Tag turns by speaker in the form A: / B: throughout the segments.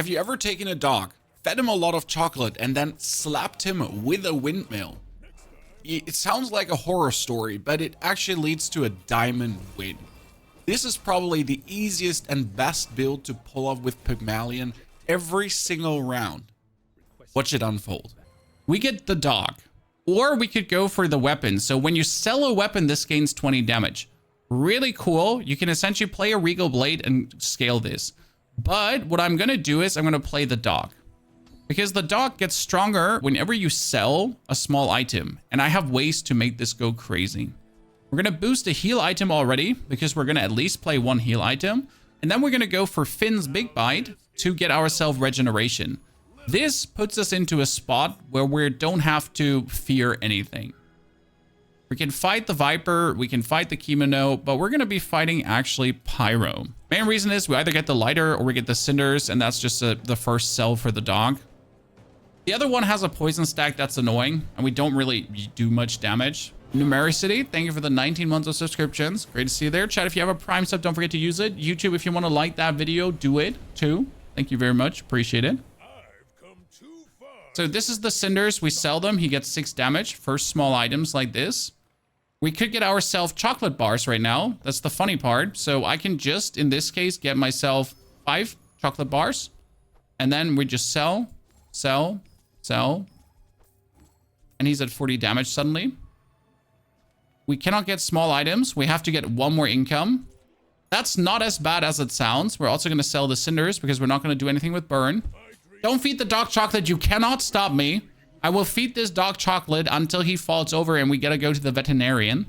A: Have you ever taken a dog, fed him a lot of chocolate, and then slapped him with a windmill? It sounds like a horror story, but it actually leads to a diamond win. This is probably the easiest and best build to pull off with Pygmalien every single round. Watch it unfold. We get the dog, or we could go for the weapon. So when you sell a weapon, this gains 20 damage. Really cool. You can essentially play a Regal Blade and scale this. But what I'm going to do is I'm going to play the dog. Because the dog gets stronger whenever you sell a small item. And I have ways to make this go crazy. We're going to boost a heal item already, because we're going to at least play one heal item. And then we're going to go for Finn's Big Bite to get ourselves regeneration. This puts us into a spot where we don't have to fear anything. We can fight the Viper, we can fight the Kimono, but we're going to be fighting actually Pyro. Main reason is we either get the lighter or we get the cinders, and that's just the first sell for the dog. The other one has a poison stack that's annoying, and we don't really do much damage. Numericity, thank you for the 19 months of subscriptions. Great to see you there. Chat, if you have a Prime sub, don't forget to use it. YouTube, if you want to like that video, do it too. Thank you very much. Appreciate it. So this is the cinders. We sell them. He gets 6 damage for small items like this. We could get ourselves chocolate bars right now. That's the funny part. So I can just, in this case, get myself 5 chocolate bars. And then we just sell. And he's at 40 damage suddenly. We cannot get small items. We have to get 1 more income. That's not as bad as it sounds. We're also going to sell the cinders because we're not going to do anything with burn. Don't feed the dog chocolate. You cannot stop me. I will feed this dog chocolate until he falls over and we gotta go to the veterinarian.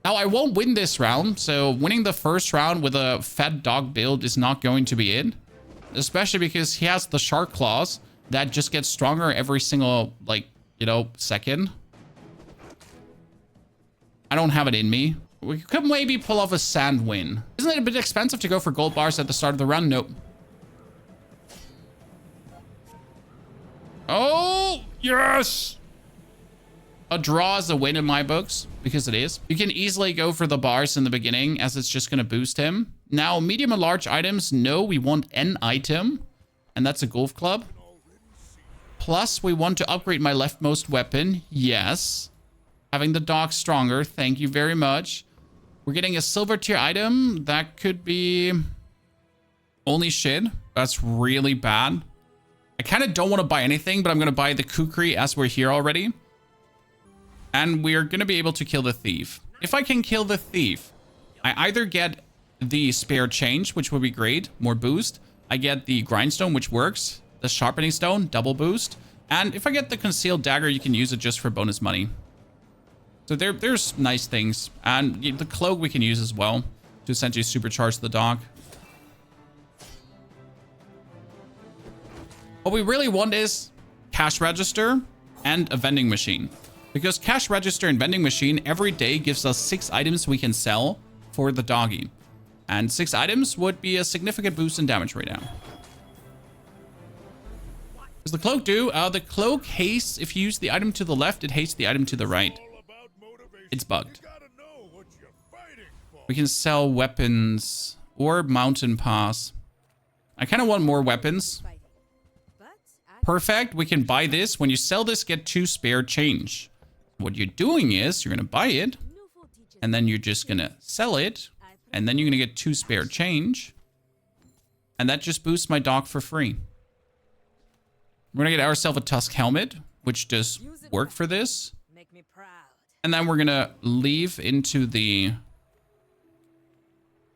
A: Now, I won't win this round, so winning the first round with a fat dog build is not going to be it. Especially because he has the shark claws that just get stronger every single, like, you know, second. I don't have it in me. We could maybe pull off a sand win. Isn't it a bit expensive to go for gold bars at the start of the round? Nope. Oh, yes! A draw is a win in my books, because it is. You can easily go for the bars in the beginning, as it's just going to boost him. Now, medium and large items, no, we want an item, and that's a golf club. Plus, we want to upgrade my leftmost weapon, yes. Having the dog stronger, thank you very much. We're getting a silver tier item. That could be only shit. That's really bad. I kind of don't want to buy anything, but I'm going to buy the kukri as we're here already. And we're going to be able to kill the thief. If I can kill the thief, I either get the spare change, which would be great, more boost. I get the grindstone, which works. The sharpening stone, double boost. And if I get the concealed dagger, you can use it just for bonus money. So there's nice things. And the cloak we can use as well to essentially supercharge the dog. What we really want is cash register and a vending machine. Because cash register and vending machine every day gives us 6 items we can sell for the doggy. And 6 items would be a significant boost in damage right now. What does the cloak do? The cloak hastes. If you use the item to the left, it hastes the item to the right. It's bugged. We can sell weapons or mountain pass. I kind of want more weapons. Perfect. We can buy this. When you sell this, get 2 spare change. What you're doing is you're going to buy it, and then you're just going to sell it, and then you're going to get 2 spare change. And that just boosts my dog for free. We're going to get ourselves a tusk helmet, which does work for this. And then we're going to leave into the...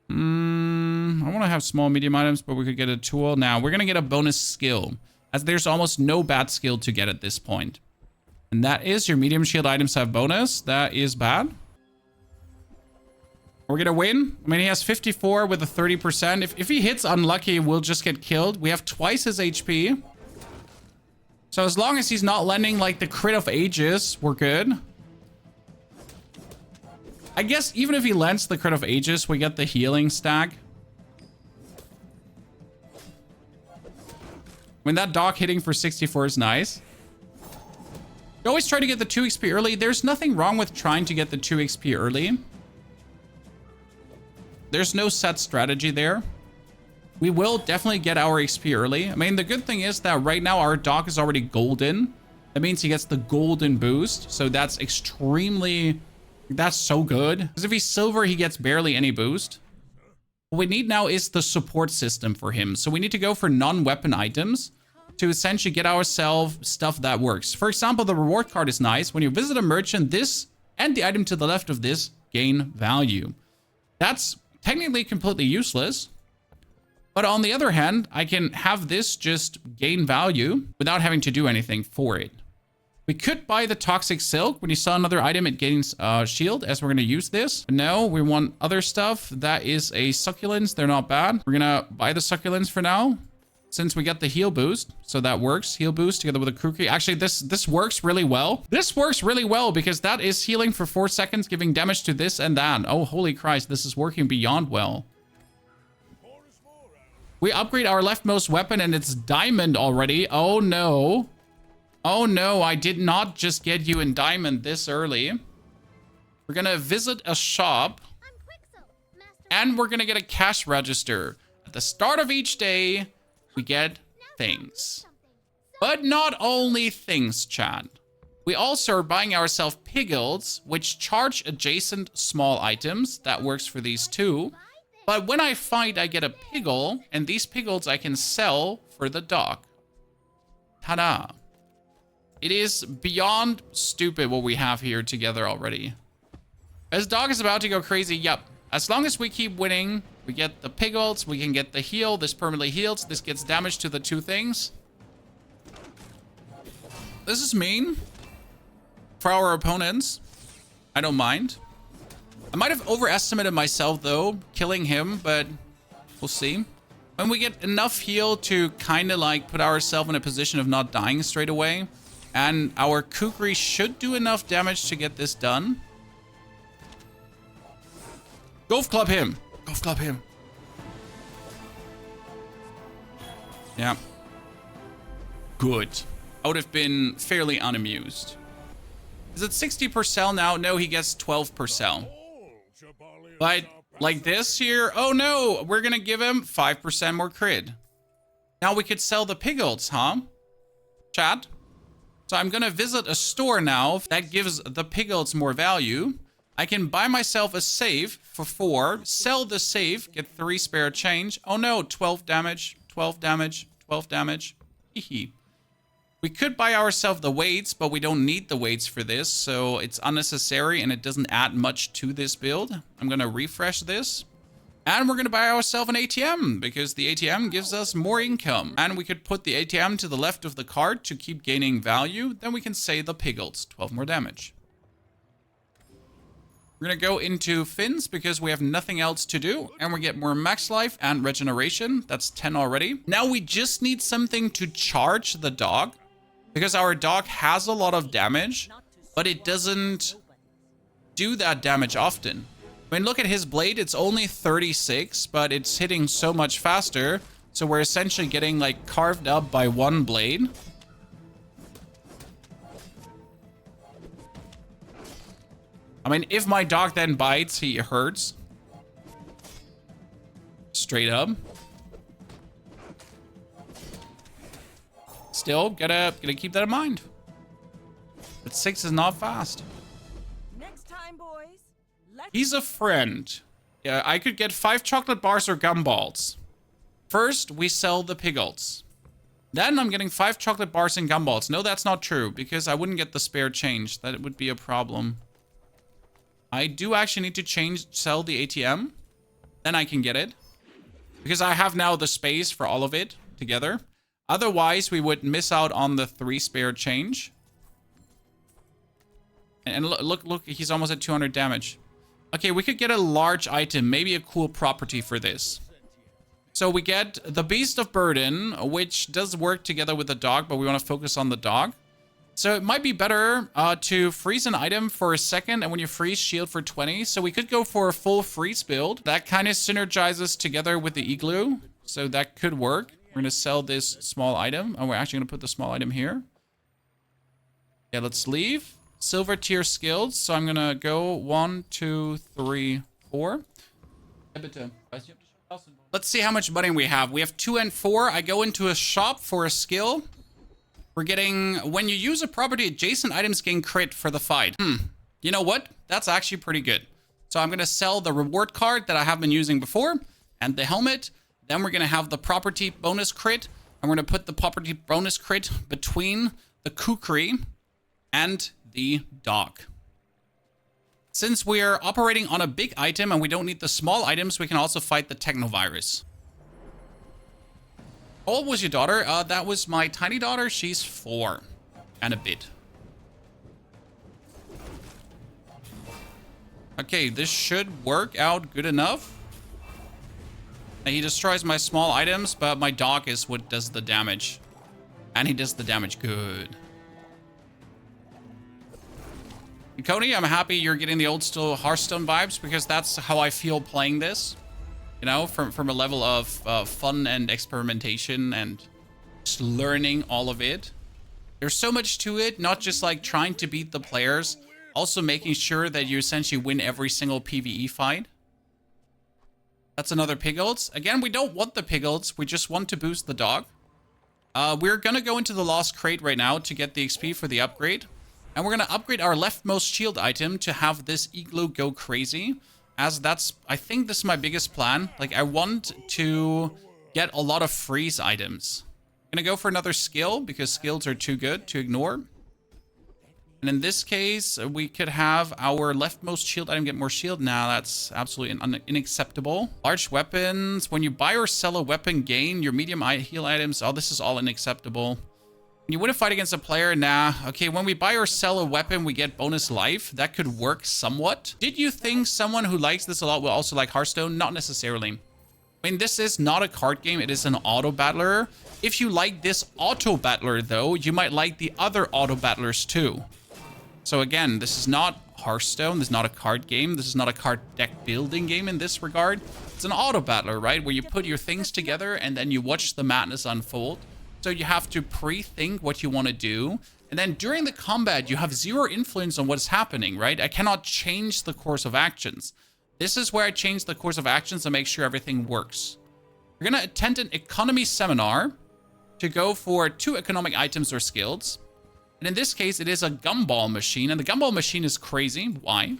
A: I want to have small, medium items, but we could get a tool. Now, we're going to get a bonus skill, as there's almost no bad skill to get at this point. And that is your medium shield items have bonus. That is bad. We're going to win. I mean, he has 54 with a 30%. If he hits unlucky, we'll just get killed. We have twice his HP. So as long as he's not landing like the crit of ages, we're good. I guess even if he lands the crit of ages, we get the healing stack. When that dog hitting for 64 is nice. You always try to get the 2 XP early. There's nothing wrong with trying to get the 2 XP early. There's no set strategy there. We will definitely get our XP early. I mean, the good thing is that right now our dog is already golden. That means he gets the golden boost. So that's extremely... That's so good. Because if he's silver, he gets barely any boost. What we need now is the support system for him. So we need to go for non-weapon items to essentially get ourselves stuff that works. For example, the reward card is nice. When you visit a merchant, this and the item to the left of this gain value. That's technically completely useless. But on the other hand, I can have this just gain value without having to do anything for it. We could buy the toxic silk. When you sell another item, it gains shield, as we're going to use this. No, we want other stuff. That is a succulents. They're not bad. We're going to buy the succulents for now, since we get the heal boost. So that works. Heal boost together with a kukri. Actually, this works really well. This works really well because that is healing for 4 seconds, giving damage to this and that. Oh, holy Christ. This is working beyond well. We upgrade our leftmost weapon and it's diamond already. Oh, no. Oh no, I did not just get you in diamond this early. We're gonna visit a shop and we're gonna get a cash register. At the start of each day, we get things. But not only things, chat. We also are buying ourselves piglets, which charge adjacent small items. That works for these too. But when I fight, I get a piggle, and these piglets I can sell for the dog. Ta-da. It is beyond stupid what we have here together already. As dog is about to go crazy, yep. As long as we keep winning, we get the piglets, we can get the heal. This permanently heals. This gets damage to the 2 things. This is mean for our opponents. I don't mind. I might have overestimated myself, though, killing him, but we'll see. When we get enough heal to kind of like put ourselves in a position of not dying straight away, and our kukri should do enough damage to get this done. Golf club him. Golf club him. Yeah. Good. I would have been fairly unamused. Is it 60% now? No, he gets 12%. But like this here, oh no, we're gonna give him 5% more crit. Now we could sell the piglets, huh? Chat? So I'm gonna visit a store now that gives the piglets more value. I can buy myself a save for 4, sell the save, get 3 spare change. Oh no, 12 damage, 12 damage, 12 damage. Hehe. We could buy ourselves the weights, but we don't need the weights for this, so it's unnecessary and it doesn't add much to this build. I'm gonna refresh this. And we're going to buy ourselves an ATM, because the ATM gives us more income. And we could put the ATM to the left of the card to keep gaining value. Then we can say the piglets, 12 more damage. We're going to go into fins, because we have nothing else to do. And we get more max life and regeneration. That's 10 already. Now we just need something to charge the dog, because our dog has a lot of damage, but it doesn't do that damage often. I mean, look at his blade. It's only 36, but it's hitting so much faster. So we're essentially getting, like, carved up by 1 blade. I mean, if my dog then bites, he hurts. Straight up. Still, gotta keep that in mind. But 6 is not fast.
B: Next time, boys.
A: He's a friend. Yeah, I could get 5 chocolate bars or gumballs. First, we sell the piglets. Then I'm getting 5 chocolate bars and gumballs. No, that's not true, because I wouldn't get the spare change. That would be a problem. I do actually need to sell the ATM. Then I can get it. Because I have now the space for all of it together. Otherwise, we would miss out on the 3 spare change. And look, he's almost at 200 damage. Okay, we could get a large item, maybe a cool property for this. So we get the Beast of Burden, which does work together with the dog, but we want to focus on the dog. So it might be better to freeze an item for a second, and when you freeze, shield for 20. So we could go for a full freeze build. That kind of synergizes together with the igloo. So that could work. We're going to sell this small item. And we're actually going to put the small item here. Yeah, let's leave. Silver tier skills. So I'm going to go 1, 2, 3, 4. Ja, bitte. Weiß nicht, ob das Let's see how much money we have. We have 2 and 4. I go into a shop for a skill. We're getting, when you use a property, adjacent items gain crit for the fight. You know what? That's actually pretty good. So I'm going to sell the reward card that I have been using before and the helmet. Then we're going to have the property bonus crit. I'm going to put the property bonus crit between the kukri and the dog. Since we're operating on a big item and we don't need the small items, we can also fight the technovirus. How old was your daughter? That was my tiny daughter. She's 4 and a bit. Okay, this should work out good enough. He destroys my small items, but my dog is what does the damage. And he does the damage good. Cody, I'm happy you're getting the old school Hearthstone vibes, because that's how I feel playing this. You know, from a level of fun and experimentation and just learning all of it. There's so much to it, not just like trying to beat the players, also making sure that you essentially win every single PvE fight. That's another Piggles. Again, we don't want the Piggles, we just want to boost the dog. We're gonna go into the Lost Crate right now to get the XP for the upgrade. And we're gonna upgrade our leftmost shield item to have this igloo go crazy. As that's, I think this is my biggest plan. Like, I want to get a lot of freeze items. I'm gonna go for another skill, because skills are too good to ignore. And in this case, we could have our leftmost shield item get more shield. Now that's absolutely unacceptable. Large weapons. When you buy or sell a weapon, gain your medium heal items. Oh, this is all unacceptable. You win a fight against a player? Nah. Okay, when we buy or sell a weapon, we get bonus life. That could work somewhat. Did you think someone who likes this a lot will also like Hearthstone? Not necessarily. I mean, this is not a card game. It is an auto battler. If you like this auto battler, though, you might like the other auto battlers too. So again, this is not Hearthstone. This is not a card game. This is not a card deck building game in this regard. It's an auto battler, right? Where you put your things together and then you watch the madness unfold. So you have to pre-think what you want to do. And then during the combat, you have zero influence on what's happening, right? I cannot change the course of actions. This is where I change the course of actions to make sure everything works. We're going to attend an economy seminar to go for 2 economic items or skills. And in this case, it is a gumball machine. And the gumball machine is crazy. Why?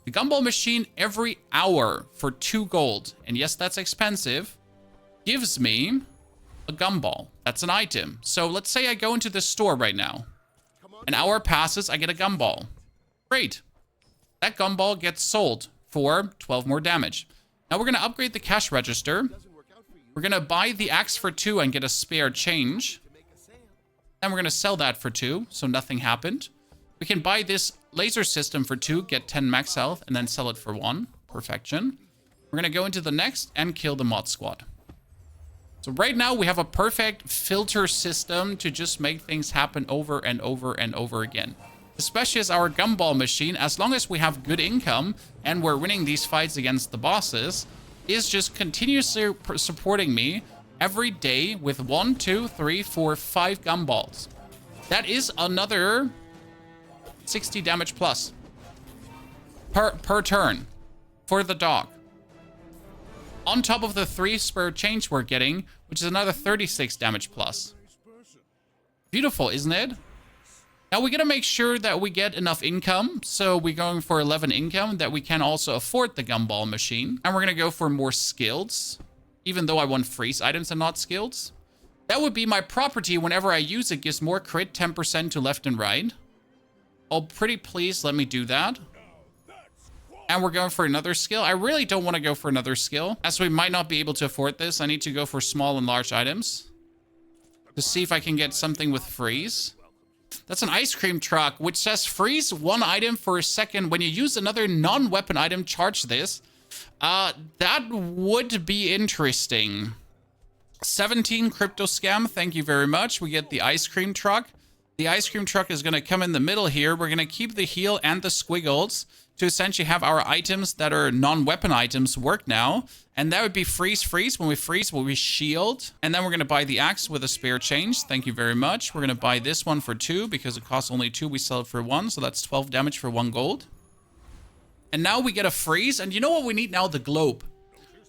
A: The gumball machine every hour for 2 gold, and yes, that's expensive, gives me a gumball. That's an item. So let's say I go into this store right now. An hour passes, I get a gumball. Great. That gumball gets sold for 12 more damage. Now we're going to upgrade the cash register. We're going to buy the axe for 2 and get a spare change. Then we're going to sell that for 2, so nothing happened. We can buy this laser system for 2, get 10 max health, and then sell it for 1. Perfection. We're going to go into the next and kill the mod squad. So right now we have a perfect filter system to just make things happen over and over and over again. Especially as our gumball machine, as long as we have good income and we're winning these fights against the bosses, is just continuously supporting me every day with 1, 2, 3, 4, 5 gumballs. That is another 60 damage plus per turn for the dog. On top of the 3 spare change we're getting, which is another 36 damage plus. Beautiful, isn't it? Now we gotta make sure that we get enough income. So we're going for 11 income that we can also afford the gumball machine. And we're gonna go for more skills, even though I want freeze items and not skills. That would be my property. Whenever I use it, gives more crit, 10% to left and right. Oh, pretty please let me do that. And we're going for another skill. I really don't want to go for another skill, as we might not be able to afford this. I need to go for small and large items to see if I can get something with freeze. That's an ice cream truck, which says freeze 1 item for a second. When you use another non-weapon item, charge this. That would be interesting. 17 crypto scam. Thank you very much. We get the ice cream truck. The ice cream truck is going to come in the middle here. We're going to keep the heal and the squiggles to essentially have our items that are non-weapon items work now. And that would be freeze. When we freeze, we shield. And then we're going to buy the axe with a spare change. Thank you very much. We're going to buy this one for 2 because it costs only 2. We sell it for 1. So that's 12 damage for 1 gold. And now we get a freeze. And you know what we need now? The globe.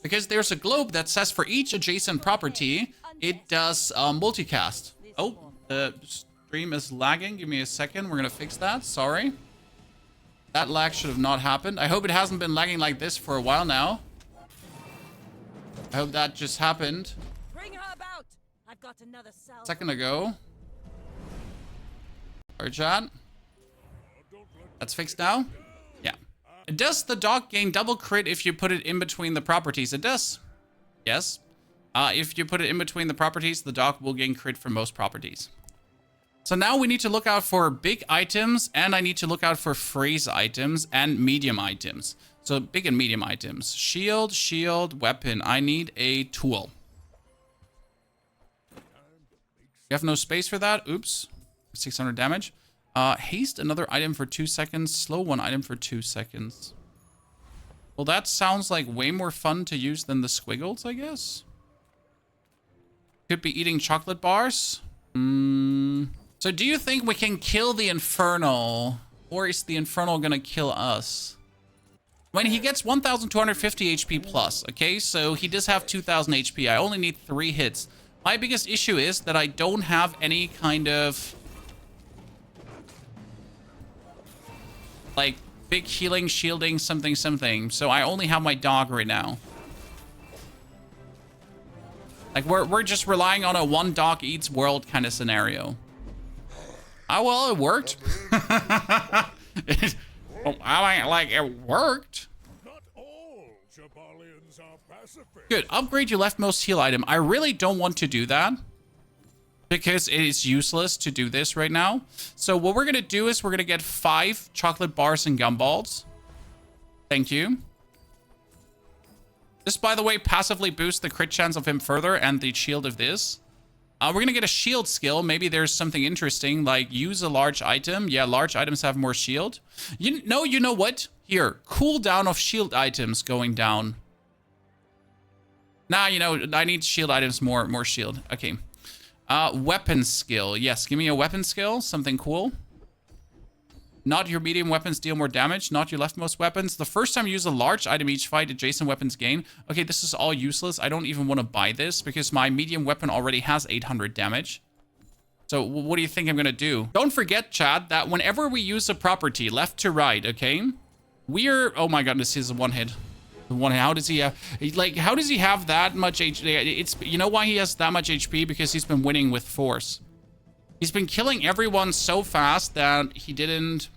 A: Because there's a globe that says for each adjacent property, it does multicast. Oh, the stream is lagging. Give me a second. We're going to fix that. Sorry. That lag should have not happened. I hope it hasn't been lagging like this for a while now. I hope that just happened
B: Bring her about. I've got another cell.
A: a second ago. Sorry, chat. That's fixed now? Yeah. Does the dog gain double crit if you put it in between the properties? It does. Yes. If you put it in between the properties, the dog will gain crit for most properties. So now we need to look out for big items, and I need to look out for phrase items and medium items. So big and medium items. Shield, shield, weapon. I need a tool. You have no space for that? Oops. 600 damage. Haste, another item for 2 seconds. Slow, one item for 2 seconds. Well, that sounds like way more fun to use than the squiggles, I guess. Could be eating chocolate bars. So do you think we can kill the Infernal? Or is the Infernal gonna kill us? When he gets 1,250 HP plus, okay? So he does have 2,000 HP. I only need 3 hits. My biggest issue is that I don't have any kind of... like, big healing, shielding, something, something. So I only have my dog right now. Like, we're just relying on a one dog eats world kind of scenario. Oh, well, it worked. It worked.
C: Not all Pygmaliens are pacifist.
A: Good. Upgrade your leftmost heal item. I really don't want to do that, because it is useless to do this right now. So what we're going to do is we're going to get 5 chocolate bars and gumballs. Thank you. This, by the way, passively boosts the crit chance of him further and the shield of this. We're going to get a shield skill. Maybe there's something interesting, like use a large item. Yeah, large items have more shield. You know what? Here, cooldown of shield items going down. Nah, I need shield items, more shield. Okay. Weapon skill. Yes, give me a weapon skill. Something cool. Not your medium weapons deal more damage. Not your leftmost weapons. The first time you use a large item each fight, adjacent weapons gain. Okay, this is all useless. I don't even want to buy this because my medium weapon already has 800 damage. So what do you think I'm going to do? Don't forget, chat, that whenever we use a property, left to right, okay? Oh my god, this is a one hit. How does he have, how does he have that much HP? You know why he has that much HP? Because he's been winning with force. He's been killing everyone so fast that he didn't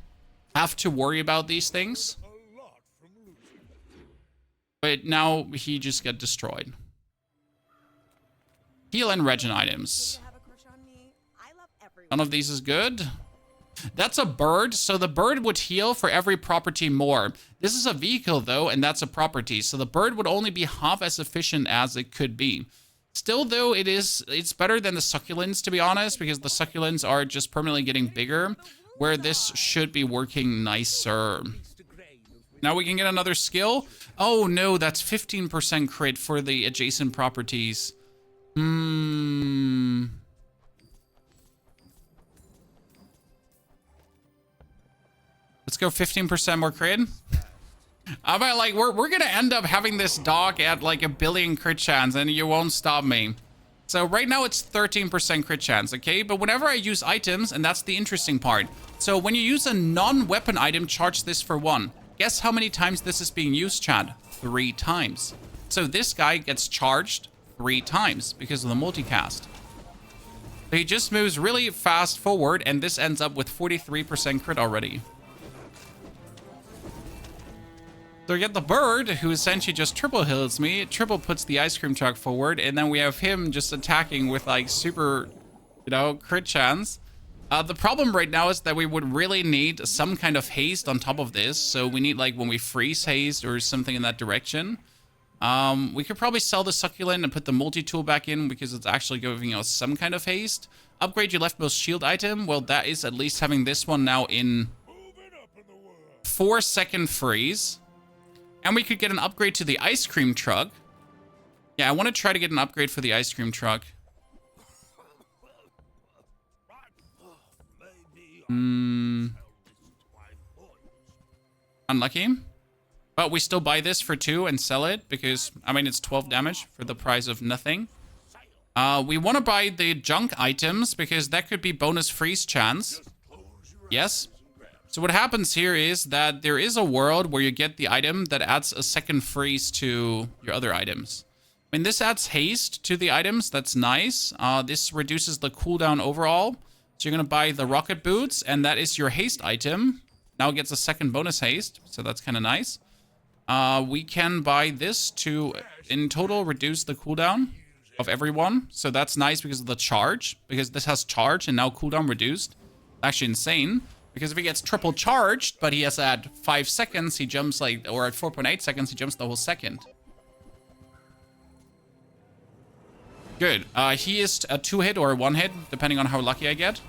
A: have to worry about these things. But now he just got destroyed. Heal and regen items. None of these is good. That's a bird, so the bird would heal for every property more. This is a vehicle, though, and that's a property, so the bird would only be half as efficient as it could be. Still, though, it's better than the succulents, to be honest, because the succulents are just permanently getting bigger, where this should be working nicer. Now we can get another skill. Oh, no, that's 15% crit for the adjacent properties. Let's go 15% more crit. I mean, like, we're gonna end up having this dog at like 1 billion crit chance, and you won't stop me. So right now it's 13% crit chance, okay? But whenever I use items, and that's the interesting part. So when you use a non-weapon item, charge this for 1. Guess how many times this is being used, Chad? 3 times. So this guy gets charged 3 times because of the multicast. So he just moves really fast forward, and this ends up with 43% crit already. So we get the bird, who essentially just triple heals me. Triple puts the ice cream truck forward, and then we have him just attacking with like super, crit chance. The problem right now is that we would really need some kind of haste on top of this. So we need, like, when we freeze haste or something in that direction. We could probably sell the succulent and put the multi-tool back in because it's actually giving us some kind of haste. Upgrade your leftmost shield item. Well, that is at least having this one now in 4-second freeze. And we could get an upgrade to the ice cream truck. Yeah, I want to try to get an upgrade for the ice cream truck. Unlucky. But we still buy this for 2 and sell it because, I mean, it's 12 damage for the price of nothing. We want to buy the junk items because that could be bonus freeze chance. Yes. So what happens here is that there is a world where you get the item that adds a second freeze to your other items. I mean, this adds haste to the items. That's nice. This reduces the cooldown overall. So you're going to buy the rocket boots, and that is your haste item. Now it gets a second bonus haste, so that's kind of nice. We can buy this to, in total, reduce the cooldown of everyone. So that's nice because of the charge. Because this has charge and now cooldown reduced. Actually insane. Because if he gets triple charged, but he has at 5 seconds, he jumps like, or at 4.8 seconds, he jumps the whole second. Good. He is a 2-hit or a 1-hit, depending on how lucky I get.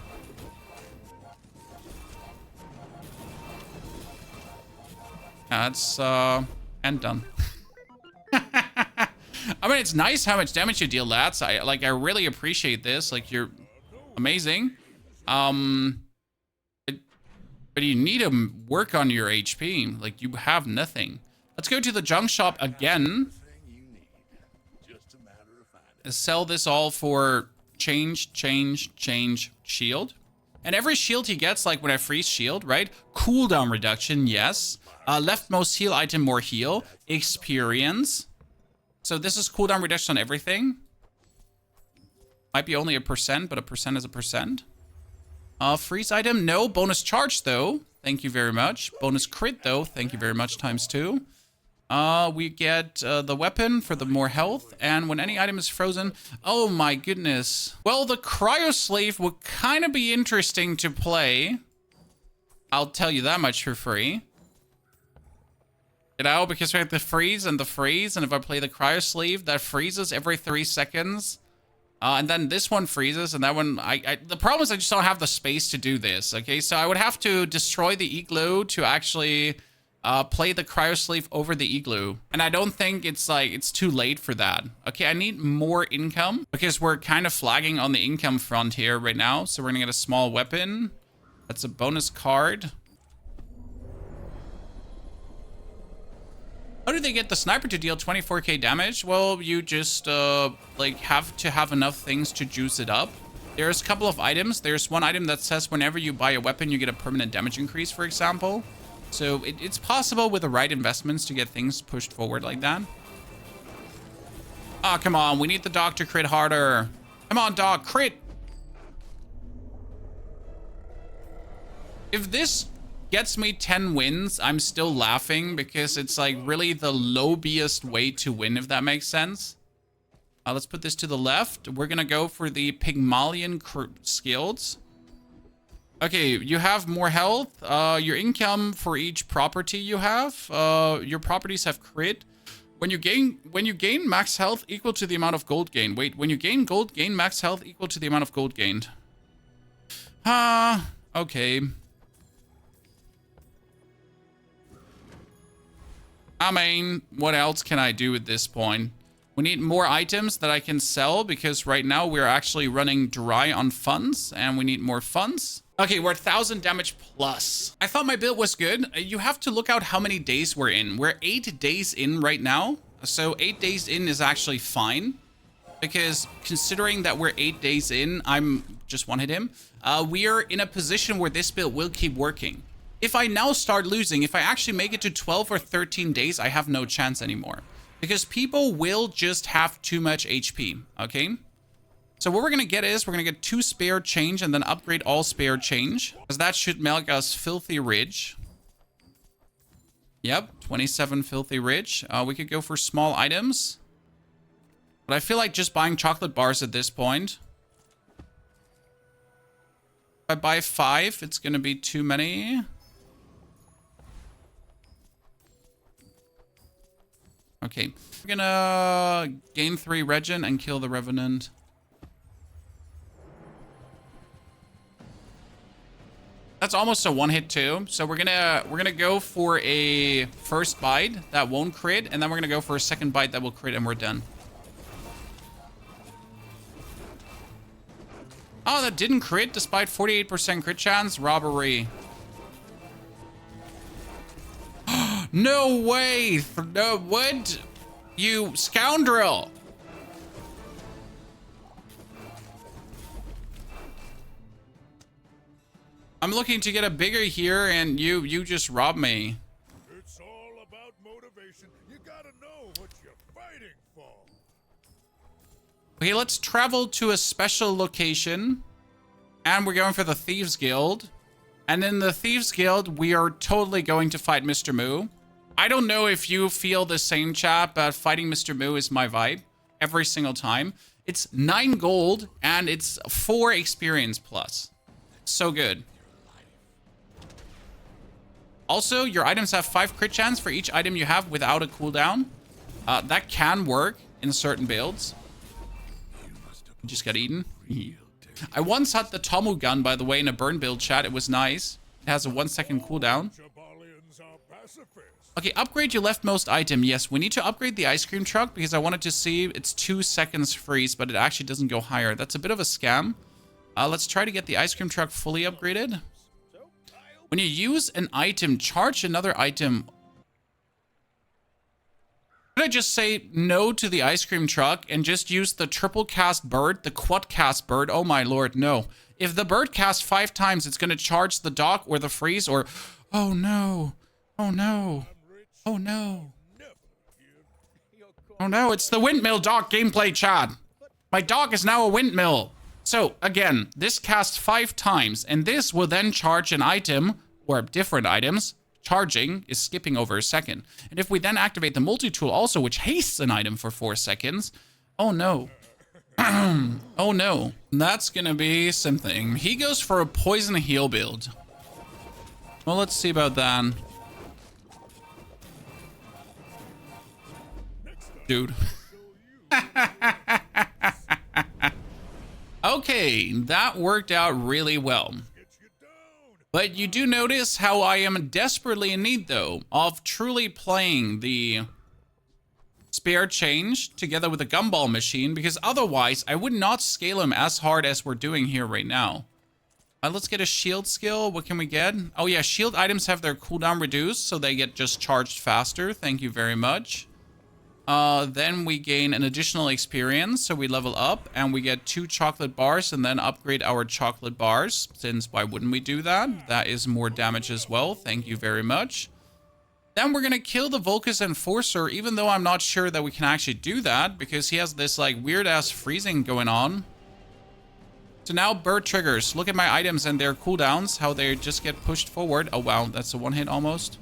A: That's, and done. I mean, it's nice how much damage you deal, lads. I really appreciate this. Like, you're amazing. But you need to work on your HP. Like, you have nothing. Let's go to the junk shop again. Sell this all for change, shield. And every shield he gets, like when I freeze shield, right? Cooldown reduction, yes. Leftmost heal item, more heal. Experience. So this is cooldown reduction on everything. Might be only a %, but a % is a %. Freeze item, no. Bonus charge, though. Thank you very much. Bonus crit, though. Thank you very much, ×2. We get the weapon for the more health. And when any item is frozen... Oh, my goodness. Well, the cryo sleeve would kind of be interesting to play. I'll tell you that much for free. You know, because we have the freeze and the freeze. And if I play the cryo sleeve, that freezes every 3 seconds. And then this one freezes, and that one... the problem is I just don't have the space to do this, okay? So I would have to destroy the igloo to actually play the cryo sleeve over the igloo. And I don't think it's too late for that. Okay, I need more income, because we're kind of flagging on the income front here right now. So we're gonna get a small weapon. That's a bonus card. How do they get the sniper to deal 24k damage? Well, you just, like, have to have enough things to juice it up. There's a couple of items. There's one item that says whenever you buy a weapon, you get a permanent damage increase, for example. So it's possible with the right investments to get things pushed forward like that. Ah, come on. We need the dog to crit harder. Come on, dog. Crit. If this... gets me 10 wins, I'm still laughing because it's like really the lowbiest way to win, if that makes sense. Let's put this to the left. We're gonna go for the Pygmalien skills. Okay, you have more health. Your income for each property you have. Your properties have crit. When you gain max health equal to the amount of gold gained. Wait, when you gain gold, gain max health equal to the amount of gold gained. Okay. I mean, what else can I do at this point? We need more items that I can sell because right now we're actually running dry on funds and we need more funds. Okay, we're at 1000 damage plus. I thought my build was good. You have to look out how many days we're in. We're 8 days in right now. So 8 days in is actually fine because considering that we're 8 days in, I'm just one hit him. We are in a position where this build will keep working. If I now start losing, if I actually make it to 12 or 13 days, I have no chance anymore. Because people will just have too much HP, okay? So what we're going to get is, we're going to get 2 spare change and then upgrade all spare change. Because that should make us filthy rich. Yep, 27 filthy rich. We could go for small items. But I feel like just buying chocolate bars at this point. If I buy 5, it's going to be too many. Okay, we're gonna gain 3 regen and kill the revenant. That's almost a 1-hit too. So we're gonna go for a first bite that won't crit, and then we're gonna go for a second bite that will crit, and we're done. Oh, that didn't crit despite 48% crit chance. Robbery. No way. No, what? You scoundrel. I'm looking to get a bigger here, and you just robbed me.
C: It's all about motivation. You gotta know what you're fighting for.
A: Okay, let's travel to a special location. And we're going for the Thieves Guild. And in the Thieves Guild, we are totally going to fight Mr. Moo. I don't know if you feel the same, chat, but fighting Mr. Moo is my vibe every single time. It's 9 gold, and it's 4 experience plus. So good. Also, your items have 5 crit chance for each item you have without a cooldown. That can work in certain builds. Just got eaten. I once had the Tomu gun, by the way, in a burn build, chat. It was nice. It has a 1-second cooldown.
C: Jabalians are pacifists.
A: Okay, upgrade your leftmost item. Yes, we need to upgrade the ice cream truck because I wanted to see it's 2 seconds freeze, but it actually doesn't go higher. That's a bit of a scam. Let's try to get the ice cream truck fully upgraded. When you use an item, charge another item. Could I just say no to the ice cream truck and just use the triple cast bird, the quad cast bird? Oh my lord, no. If the bird casts 5 times, it's going to charge the dock or the freeze or... Oh no. Oh no. Oh no. Oh no, it's the windmill dock gameplay, chat. My dock is now a windmill. So, again, this casts 5 times, and this will then charge an item, or different items. Charging is skipping over a second. And if we then activate the multi-tool also, which hastes an item for 4 seconds, oh no. Oh no. That's gonna be something. He goes for a poison heal build. Well, let's see about that. Dude. Okay, that worked out really well. But you do notice how I am desperately in need, though, of truly playing the spare change together with the gumball machine, because otherwise I would not scale him as hard as we're doing here right now. Let's get a shield skill. What can we get? Oh yeah, shield items have their cooldown reduced, so they get just charged faster. Thank you very much. Then we gain an additional experience, so we level up, and we get 2 chocolate bars, and then upgrade our chocolate bars, since why wouldn't we do that? That is more damage as well. Thank you very much. Then we're gonna kill the Volcus Enforcer, even though I'm not sure that we can actually do that, because he has this, like, weird-ass freezing going on. So now bird triggers. Look at my items and their cooldowns, how they just get pushed forward. Oh wow, that's a 1-hit almost.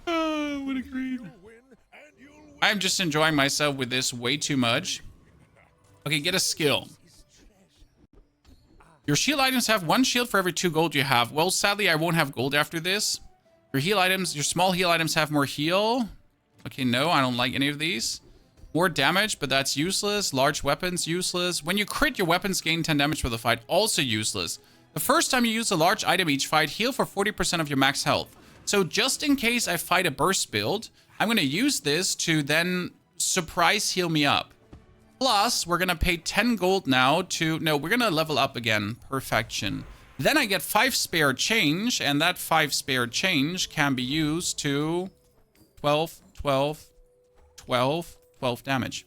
A: Oh, what a greed. I'm just enjoying myself with this way too much. Okay, get a skill. Your shield items have 1 shield for every 2 gold you have. Well, sadly, I won't have gold after this. Your heal items, your small heal items have more heal. Okay, no, I don't like any of these. More damage, but that's useless. Large weapons, useless. When you crit, your weapons gain 10 damage for the fight. Also useless. The first time you use a large item each fight, heal for 40% of your max health. So just in case I fight a burst build, I'm going to use this to then surprise heal me up. Plus, we're going to pay 10 gold now to... No, we're going to level up again. Perfection. Then I get 5 spare change, and that 5 spare change can be used to 12 damage.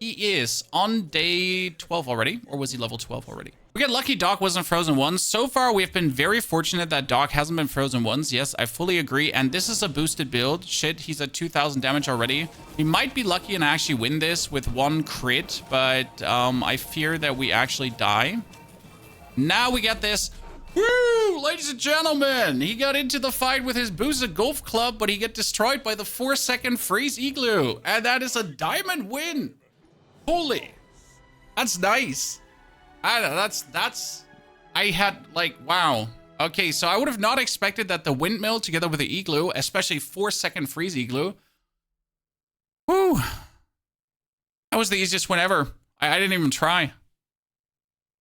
A: He is on day 12 already, or was he level 12 already? We get lucky Doc wasn't frozen once. So far, we have been very fortunate that Doc hasn't been frozen once. Yes, I fully agree. And this is a boosted build. Shit, he's at 2,000 damage already. We might be lucky and actually win this with 1 crit, but I fear that we actually die. Now we get this. Woo! Ladies and gentlemen, he got into the fight with his boosted golf club, but he get destroyed by the 4-second freeze igloo. And that is a diamond win. Holy, that's nice. I had like, wow. Okay, so I would have not expected that the windmill together with the igloo, especially 4-second freeze igloo. Woo. That was the easiest win ever. I didn't even try.